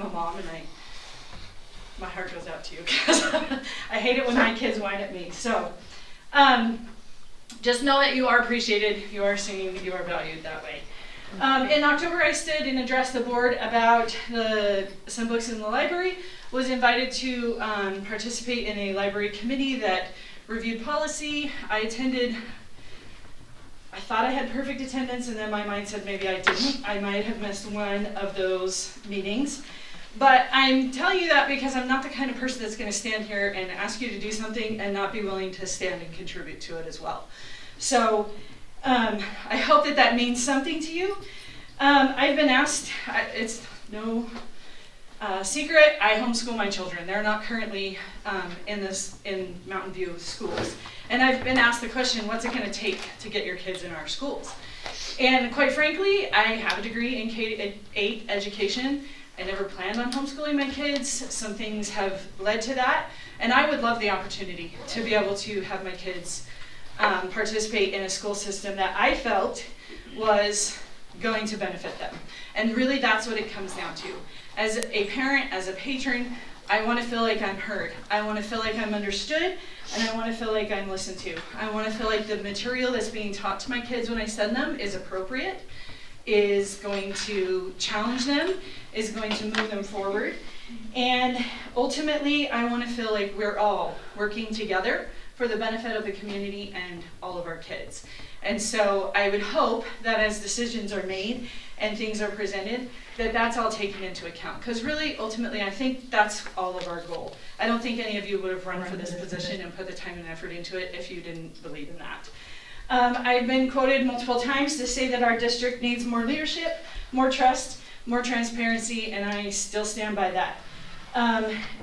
I'm a mom, and my heart goes out to you because I hate it when my kids whine at me. So just know that you are appreciated, you are seen, you are valued that way. In October, I stood and addressed the board about some books in the library. Was invited to participate in a library committee that reviewed policy. I attended. I thought I had perfect attendance, and then my mind said maybe I didn't. I might have missed one of those meetings. But I'm telling you that because I'm not the kind of person that's going to stand here and ask you to do something and not be willing to stand and contribute to it as well. So I hope that means something to you. I've been asked, it's no secret, I homeschool my children. They're not currently in Mountain View schools. And I've been asked the question, what's it going to take to get your kids in our schools? And quite frankly, I have a degree in K-8 education. I never planned on homeschooling my kids. Some things have led to that. And I would love the opportunity to be able to have my kids participate in a school system that I felt was going to benefit them. And really that's what it comes down to. As a parent, as a patron, I want to feel like I'm heard. I want to feel like I'm understood, and I want to feel like I'm listened to. I want to feel like the material that's being taught to my kids when I send them is appropriate, is going to challenge them, is going to move them forward. And ultimately, I want to feel like we're all working together for the benefit of the community and all of our kids. And so I would hope that as decisions are made and things are presented, that that's all taken into account. Because really, ultimately, I think that's all of our goal. I don't think any of you would have run for this position and put the time and effort into it if you didn't believe in that. I've been quoted multiple times to say that our district needs more leadership, more trust, more transparency, and I still stand by that.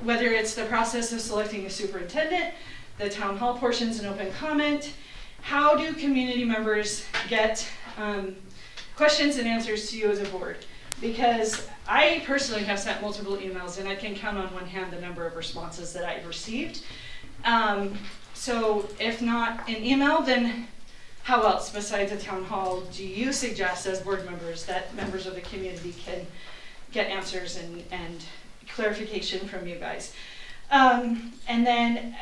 Whether it's the process of selecting a superintendent, the town hall portions and open comment, how do community members get questions and answers to you as a board? Because I personally have sent multiple emails, and I can count on one hand the number of responses that I've received. So if not an email, then how else besides a town hall do you suggest as board members that members of the community can get answers and clarification from you guys? And then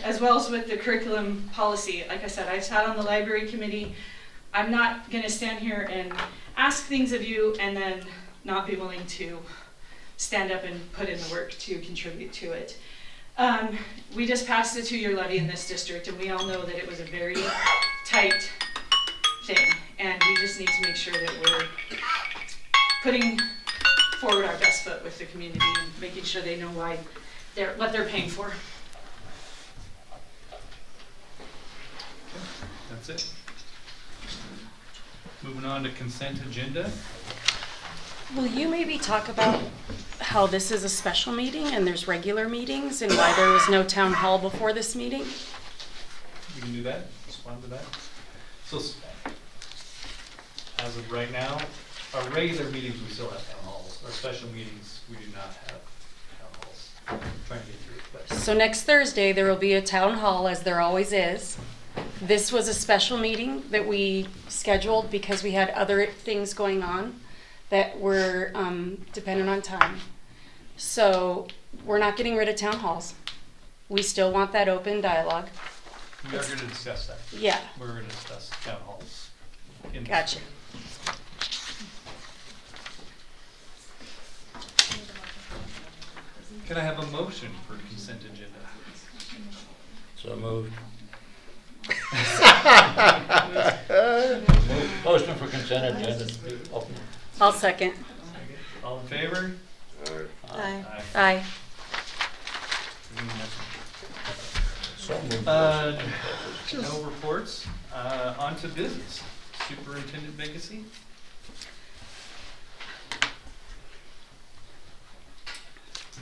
as well as with the curriculum policy, like I said, I sat on the library committee. I'm not going to stand here and ask things of you and then not be willing to stand up and put in the work to contribute to it. We just passed a 2-year levy in this district, and we all know that it was a very tight thing, and we just need to make sure that we're putting forward our best foot with the community and making sure they know why what they're paying for. That's it. Moving on to consent agenda. Will you maybe talk about how this is a special meeting and there's regular meetings and why there was no town hall before this meeting? We can do that, respond to that. So, as of right now, our regular meetings, we still have town halls. Our special meetings, we do not have town halls. I'm trying to get through it. But. So next Thursday, there will be a town hall, as there always is. This was a special meeting that we scheduled because we had other things going on that were dependent on time. So we're not getting rid of town halls. We still want that open dialogue. We are going to discuss that. Yeah. We're going to discuss town halls. Gotcha. Can I have a motion for consent agenda? So moved. Motion for consent agenda. Open. I'll second. All in favor? Aye. Aye. So moved. No reports. On to business. Superintendent vacancy.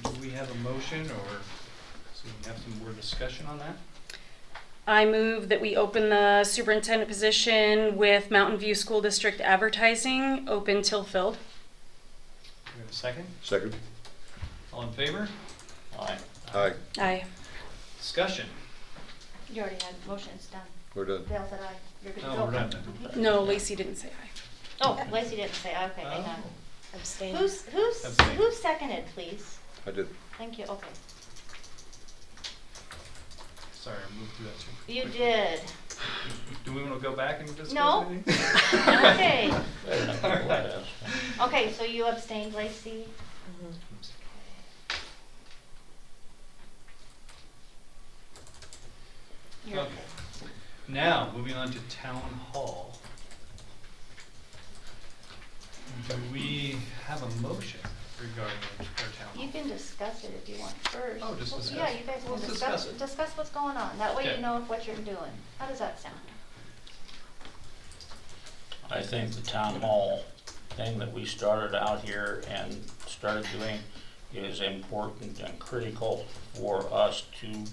Do we have a motion, or so we can have some more discussion on that? I move that we open the superintendent position with Mountain View School District advertising open till filled. Do we have a second? Second. All in favor? Aye. Aye. Aye. Discussion. You already had motion, it's done. We're done. Dale said aye. You're good to Oh, go. we're done. No, Lacey didn't say aye. Oh, Lacey didn't say aye. Okay, hang on. Abstain. Abstain. Who seconded, please? I did. Thank you, okay. Sorry, I moved through that too. You quickly. did. Do we want to go back and discuss No. anything? Okay. Better not be let us. Okay, so you abstained, Lacey? You're Okay. Now, moving on to town hall. Do we have a motion regarding our town hall? You can discuss it if you want first. Oh, just discuss. Yeah, you guys can Let's discuss, discuss it. discuss what's going on. That way Okay. you know what you're doing. How does that sound? I think the town hall thing that we started out here and started doing is important and critical for us to,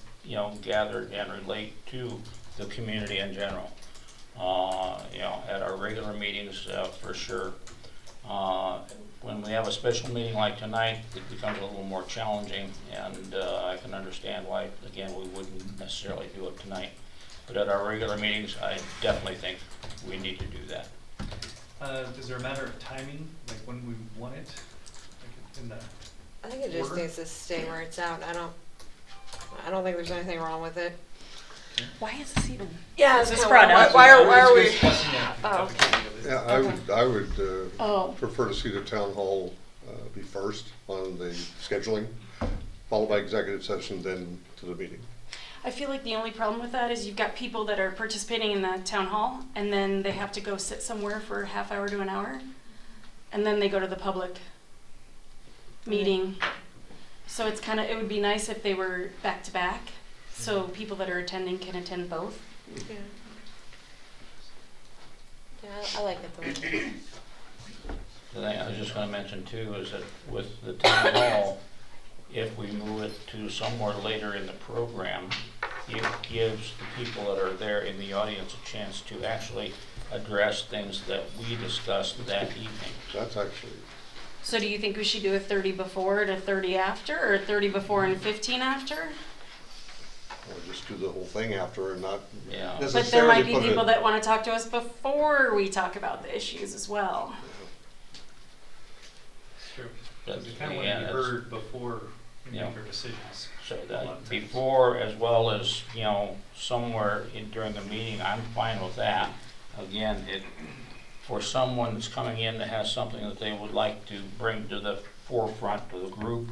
gather and relate to the community in general. At our regular meetings, for sure. When we have a special meeting like tonight, it becomes a little more challenging, and I can understand why, again, we wouldn't necessarily do it tonight. But at our regular meetings, I definitely think we need to do that. Is there a matter of timing, like when we want it? Like in the, I think it just Order? needs to stay where it's at. I don't think there's anything wrong with it. Why is this even? Yeah, Is this brought up? Why are We're we? discussing it. Oh, Yeah, Okay. I would Oh. prefer to see the town hall be first on the scheduling, followed by executive session, then to the meeting. I feel like the only problem with that is you've got people that are participating in the town hall, and then they have to go sit somewhere for a half hour to an hour, and then they go to the public meeting. So it's it would be nice if they were back to back, so people that are attending can attend both. Yeah. Yeah, I like it the way. The thing I was just gonna mention too is that with the town hall, if we move it to somewhere later in the program, it gives the people that are there in the audience a chance to actually address things that we discussed that evening. That's actually, So do you think we should do a 30 before and a 30 after, or 30 before and 15 after? or just do the whole thing after and not Yeah. necessarily But there might be put it- people that want to talk to us before we talk about the issues as well. True. That's- We kind of want yeah, to be that's- heard before we Yeah. make our decisions. So A lot that of times. before as well as, somewhere during the meeting, I'm fine with that. Again, for someone that's coming in that has something that they would like to bring to the forefront of the group,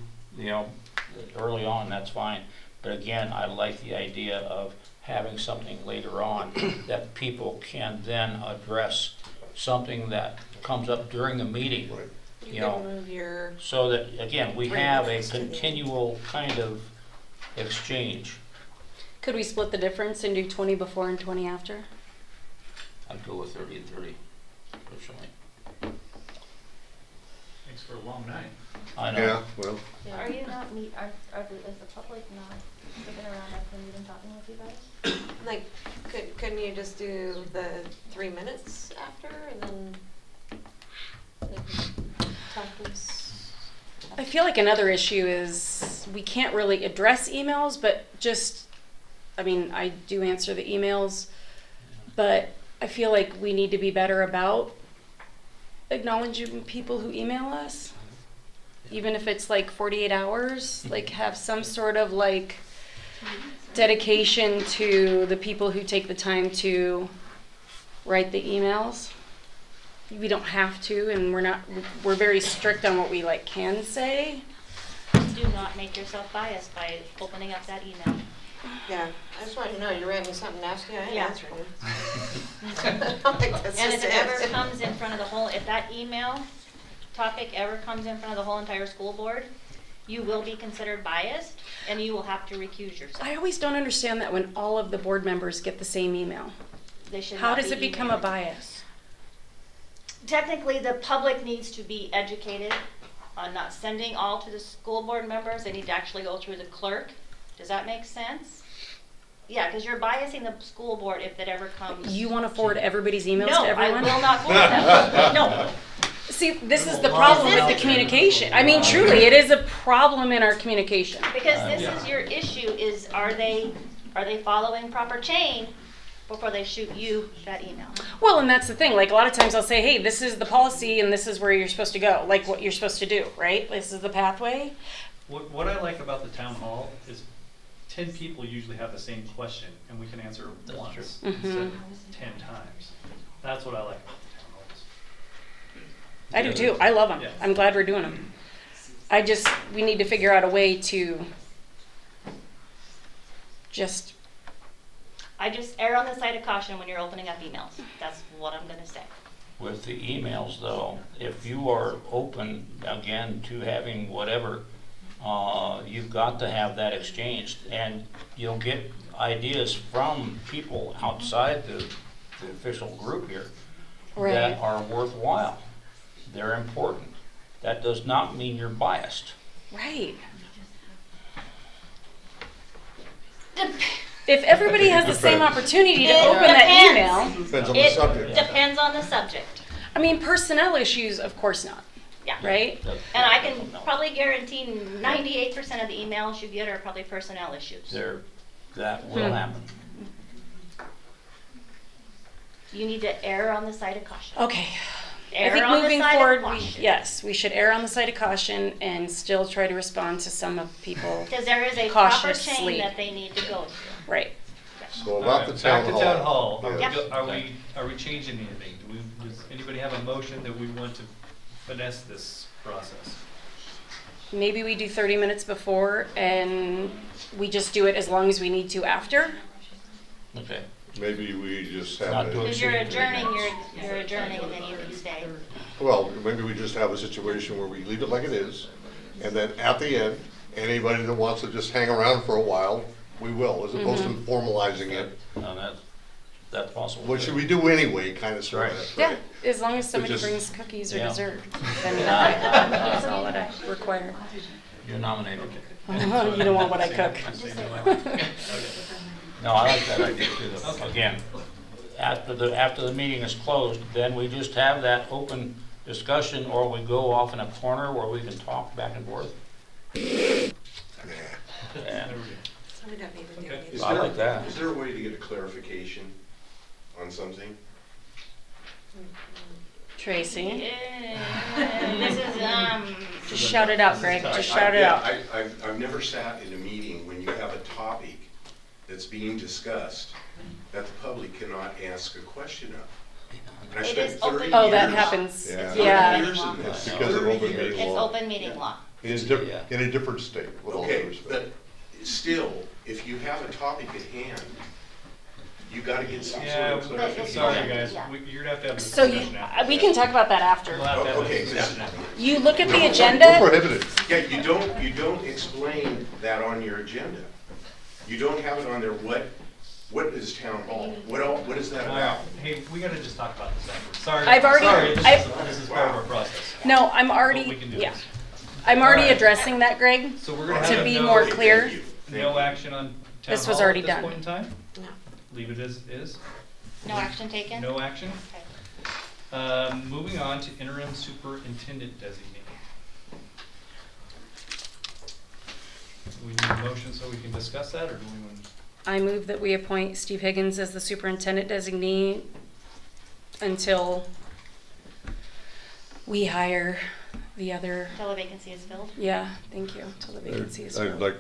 early on, that's fine. But again, I like the idea of having something later on that people can then address something that comes up during the meeting. Right. You You can know, move your, So that, again, we Bring have a things to the- continual kind of exchange. Could we split the difference and do 20 before and 20 after? I'd go with 30 and 30, personally. Thanks for a long night. I know. Yeah, well, Are you not is the public not sticking around after the meeting talking with you guys? like, couldn't you just do the 3 minutes after and then they can talk to us? I feel like another issue is we can't really address emails, but I do answer the emails, but I feel like we need to be better about acknowledging people who email us. Even if it's like 48 hours, like have some sort of like dedication to the people who take the time to write the emails. We don't have to, and we're very strict on what we can say. Do not make yourself biased by opening up that email. Yeah, I just want you to know, you ran me something nasty, I ain't Yeah. answering it. That's And just if it ever it. comes in front of the whole, if that email topic ever comes in front of the whole entire school board, you will be considered biased and you will have to recuse yourself. I always don't understand that when all of the board members get the same email. They should How not does be it become a emailed. bias? Technically, the public needs to be educated on not sending all to the school board members. They need to actually go through the clerk. Does that make sense? Yeah, because you're biasing the school board if that ever comes. You want to forward everybody's emails No, to everyone? I will not forward them. No. See, this is the problem with the communication. I mean, truly, it is a problem in our communication. Because this Yeah. is your issue, is are they following proper chain before they shoot you that email. Well, and that's the thing, like, a lot of times I'll say, hey, this is the policy and this is where you're supposed to go, like what you're supposed to do, right? This is the pathway. What I like about the town hall is 10 people usually have the same question, and we can answer it That's once true. instead of 10 times. That's what I like about the town halls. I do too, I love them, Yeah. I'm glad we're doing them. We need to figure out a way to just, I just err on the side of caution when you're opening up emails. That's what I'm gonna say. With the emails though, if you are open again to having whatever, you've got to have that exchanged, and you'll get ideas from people outside the official group here right, that are worthwhile. They're important. That does not mean you're biased. right. If everybody has the same opportunity to It open that depends. email, Depends on the It subject. depends on the subject, I mean, personnel issues, of course not, yeah. right? And I can probably guarantee 98% of the emails you get are probably personnel issues. That will happen. You need to err on the side of caution. Okay. I Err think on the moving side of forward, caution. yes, we should err on the side of caution and still try to respond to some of people. Because there is a proper Cautiously. chain that they need to go through. Right. So about the town hall. Back to town hall. Yeah. Are we changing anything? Does anybody have a motion that we want to finesse this process? Maybe we do 30 minutes before and we just do it as long as we need to after. Okay. Maybe we just have Not a, doing- Because you're adjourning and then you can stay. well, maybe we just have a situation where we leave it like it is, and then at the end, anybody that wants to just hang around for a while, we will, as opposed to formalizing it, No, that's possible. which we do anyway, kind of sort of. Yeah, as long as somebody just- brings cookies or Yeah. dessert, then that's all that I require. You're nominated. You don't want what I cook. No, I like that idea too, though. Again, after the meeting is closed, then we just have that open discussion, or we go off in a corner where we can talk back and forth. And So we don't need to do Okay. anything. I like that. Is there a way to get a clarification on something? Tracy, Yeah, this is, just shout it out, Greg, just shout it Yeah, out. I've never sat in a meeting when you have a topic that's being discussed that the public cannot ask a question of. And I It spent is open 30 Oh, that years- happens. Yeah. 30 Yeah. years in this. It's because of 30 open years. meeting it's law. open meeting law. In a different state, with all due Okay, respect. but still, if you have a topic at hand, you gotta get some sort Yeah, of clarification. sorry guys, Yeah. you're gonna have to have this So discussion after. we can talk about that after. We'll have to have Okay, this discussion after. You look at the We're agenda, prohibited. Yeah, you don't explain that on your agenda. You don't have it on there, what is town hall? What is that All right, about? hey, we gotta just talk about this after. Sorry. I've already- Sorry, I've- this is part of our process. no, I'm But we already, can do yeah, this. I'm already Alright. addressing that, Greg. So we're gonna To have be no- more Okay, clear. thank you. No action on town This was hall already at this done. point in time? No. Leave it as is? No action taken? No action? Okay. Moving on to interim superintendent designee. We need a motion so we can discuss that, or do we want to? I move that we appoint Steve Higgins as the superintendent designee until we hire the other, Until the vacancy is filled. yeah, thank you, until the vacancy is I'd filled. like,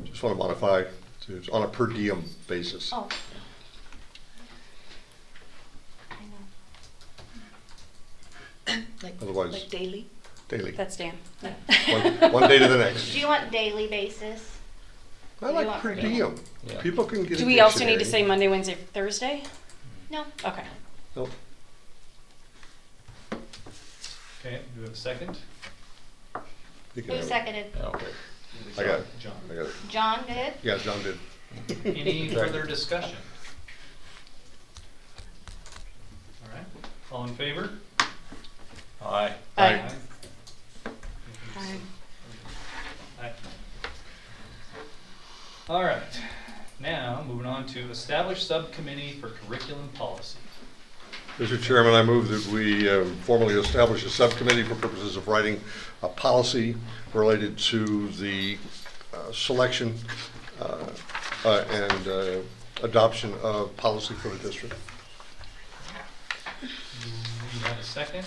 just want to modify to, on a per diem basis. Oh. I know. Otherwise, daily? daily, That's Dan. Yeah. one day to the next. Do you want daily basis? I you like want per per diem. Yeah. People can get a Do we also need to say dictionary. Monday, Wednesday, Thursday? No. Okay. Nope. Okay, do we have a second? You can Who have it. seconded? Okay. I got it. John. I got it. John did? Yeah, John did. Any further discussion? All right, all in favor? Aye. Aye. Aye. Aye. All right, now moving on to establish subcommittee for curriculum policy. Mr. Chairman, I move that we formally establish a subcommittee for purposes of writing a policy related to the selection and adoption of policy for the district. Do you have a second?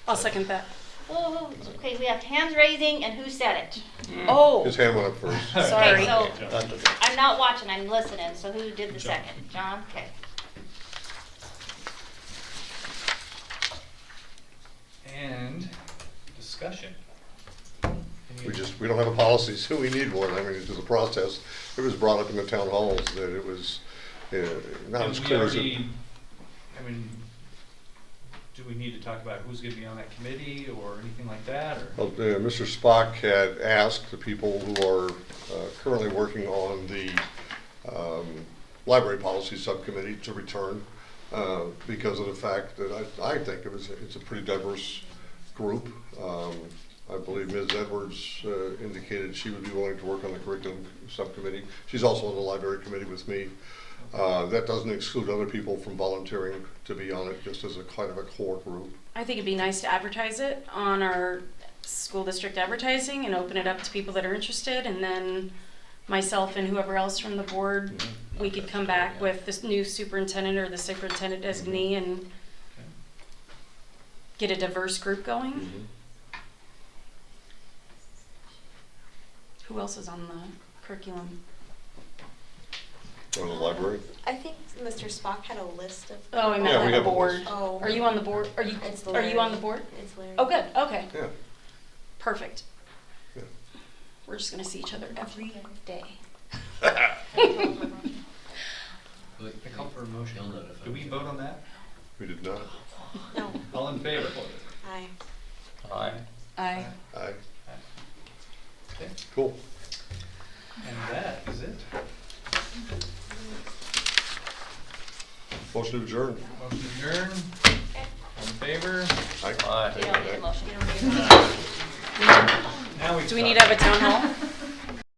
I'll second that. Oh, okay, we have hands raising and who said it? Oh, His hand went up first. sorry. Okay, so That's okay. I'm not watching, I'm listening, so who did the John. second? John? Okay. And discussion. We don't have a policy, so we need one. I mean, through the process, it was brought up in the town halls that it was not And as we clear as it. already, I mean, do we need to talk about who's gonna be on that committee or anything like that, or? Well, Mr. Spock had asked the people who are currently working on the library policy subcommittee to return because of the fact that I think it's a pretty diverse group. I believe Ms. Edwards indicated she would be willing to work on the curriculum subcommittee. She's also on the library committee with me. That doesn't exclude other people from volunteering to be on it, just as a kind of a core group. I think it'd be nice to advertise it on our school district advertising and open it up to people that are interested, and then myself and whoever else from the board, we could come back with this new superintendent or the superintendent designee and get a diverse group going. Who else is on the curriculum? On the library. I think Mr. Spock had a list of. Oh, I meant Yeah, we on the have a board. list. Oh. Are you on the board? Are you It's are you on the board? It's Larry. Oh, good. Okay. Yeah. Perfect. Yeah. We're just gonna see each other every day. I call for a motion. Do we vote on that? We did not. No. All in favor? Aye. Aye. Aye. Aye. Okay, Cool. and that is it. Motion to adjourn. Motion adjourned. All in favor? Aye. Aye. You don't need a motion. Now we. Do we need to have a town hall?